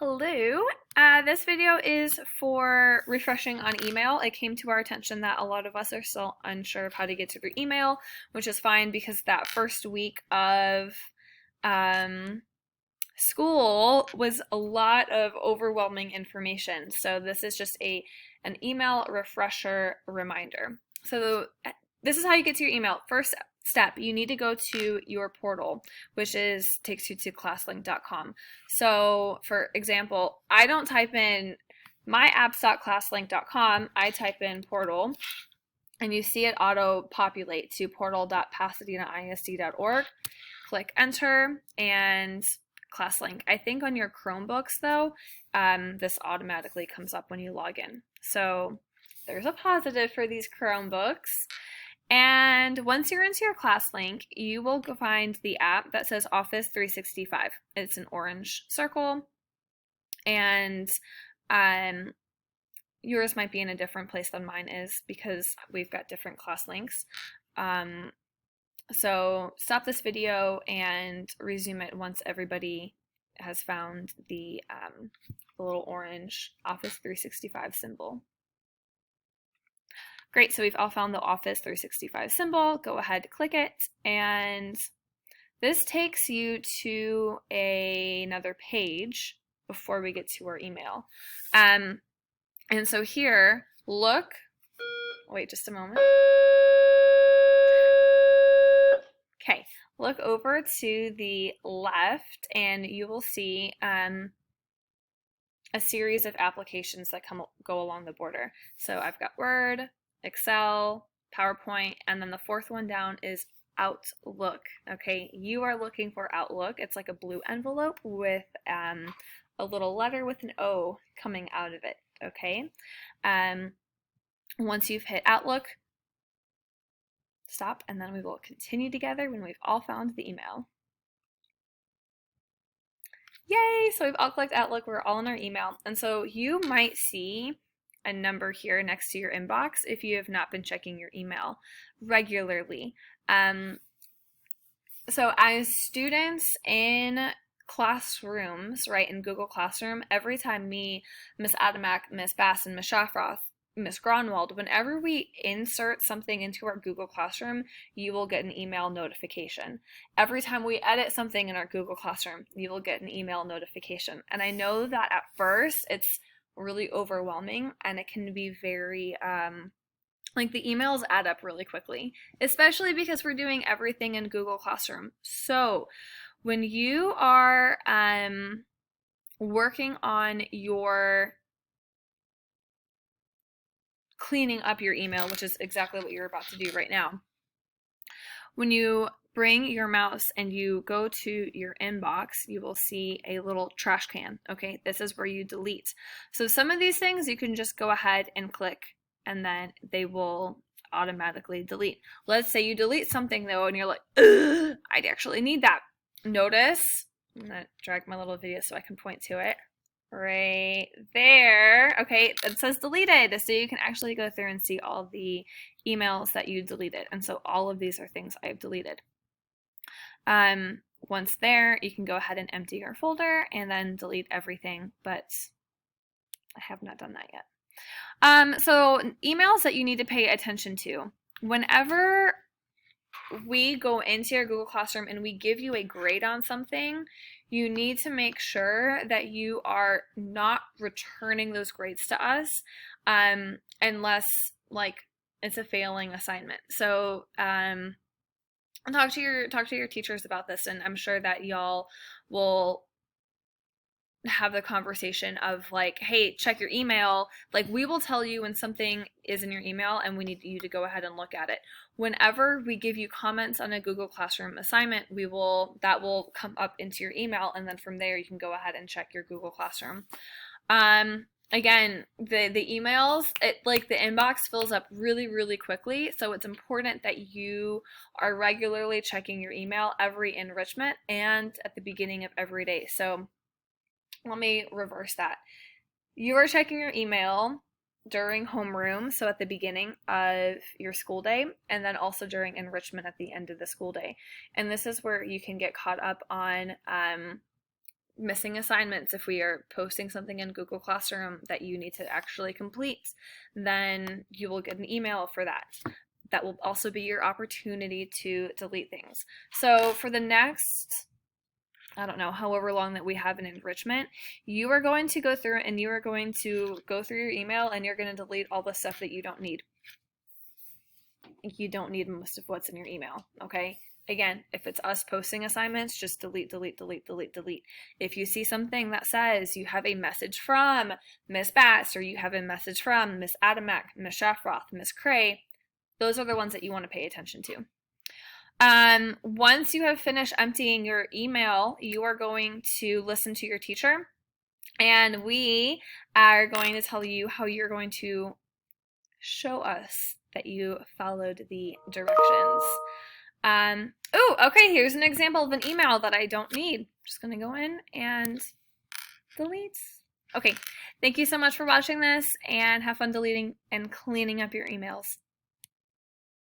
Hello. This video is for refreshing on email. It came to our attention that a lot of us are still unsure of how to get to their email, which is fine because that first week of school was a lot of overwhelming information. So this is just an email refresher reminder. So this is how you get to your email. First step, you need to go to your portal, which takes you to classlink.com. So for example, I don't type in myapps.classlink.com, I type in portal, and you see it auto populate to portal.pasadenaisd.org. Click enter and ClassLink. I think on your Chromebooks though, this automatically comes up when you log in. So there's a positive for these Chromebooks. And once you're into your ClassLink, you will find the app that says Office 365. It's an orange circle, and yours might be in a different place than mine is because we've got different ClassLinks. So stop this video and resume it once everybody has found the little orange Office 365 symbol. Great, so we've all found the Office 365 symbol. Go ahead, click it, and this takes you to another page before we get to our email. And so here, wait just a moment. Okay, look over to the left and you will see a series of applications that go along the border. So I've got Word, Excel, PowerPoint, and then the fourth one down is Outlook. Okay, you are looking for Outlook. It's like a blue envelope with a little letter with an O coming out of it. Okay, once you've hit Outlook, stop, and then we will continue together when we've all found the email. Yay! So we've all clicked Outlook, we're all in our email, and so you might see a number here next to your inbox if you have not been checking your email regularly. So as students in classrooms, right, in Google Classroom, every time me, Miss Adamak, Miss Bass, and Miss Shafroth, Miss Gronwald, whenever we insert something into our Google Classroom, you will get an email notification. Every time we edit something in our Google Classroom, you will get an email notification. And I know that at first it's really overwhelming and it can be very like the emails add up really quickly, especially because we're doing everything in Google Classroom. So when you are working on your cleaning up your email, which is exactly what you're about to do right now, when you bring your mouse and you go to your inbox, you will see a little trash can. Okay, this is where you delete. So some of these things you can just go ahead and click and then they will automatically delete. Let's say you delete something though and you're like, I'd actually need that. Notice, I'm gonna drag my little video so I can point to it. Right there. Okay, it says deleted. So you can actually go through and see all the emails that you deleted. And so all of these are things I've deleted. Once there, you can go ahead and empty your folder and then delete everything, but I have not done that yet. So emails that you need to pay attention to. Whenever we go into your Google Classroom and we give you a grade on something, you need to make sure that you are not returning those grades to us unless like it's a failing assignment. So talk to your teachers about this, and I'm sure that y'all will have the conversation of like, hey, check your email. Like, we will tell you when something is in your email and we need you to go ahead and look at it. Whenever we give you comments on a Google Classroom assignment, that will come up into your email, and then from there you can go ahead and check your Google Classroom. Again, the emails, like the inbox fills up really, really quickly, so it's important that you are regularly checking your email every enrichment and at the beginning of every day. So let me reverse that. You are checking your email during homeroom, so at the beginning of your school day, and then also during enrichment at the end of the school day. And this is where you can get caught up on missing assignments, if we are posting something in Google Classroom that you need to actually complete, then you will get an email for that. That will also be your opportunity to delete things. So for the next, I don't know, however long that we have an enrichment, you are going to go through and you are going to go through your email and you're going to delete all the stuff that you don't need. You don't need most of what's in your email, okay? Again, if it's us posting assignments, just delete, delete, delete, delete, delete. If you see something that says you have a message from Miss Bass, or you have a message from Miss Adamek, Miss Shafroth, Miss Cray, those are the ones that you want to pay attention to. Once you have finished emptying your email, you are going to listen to your teacher, and we are going to tell you how you're going to show us that you followed the directions. Oh, okay, here's an example of an email that I don't need. I'm just going to go in and delete. Okay, thank you so much for watching this, and have fun deleting and cleaning up your emails.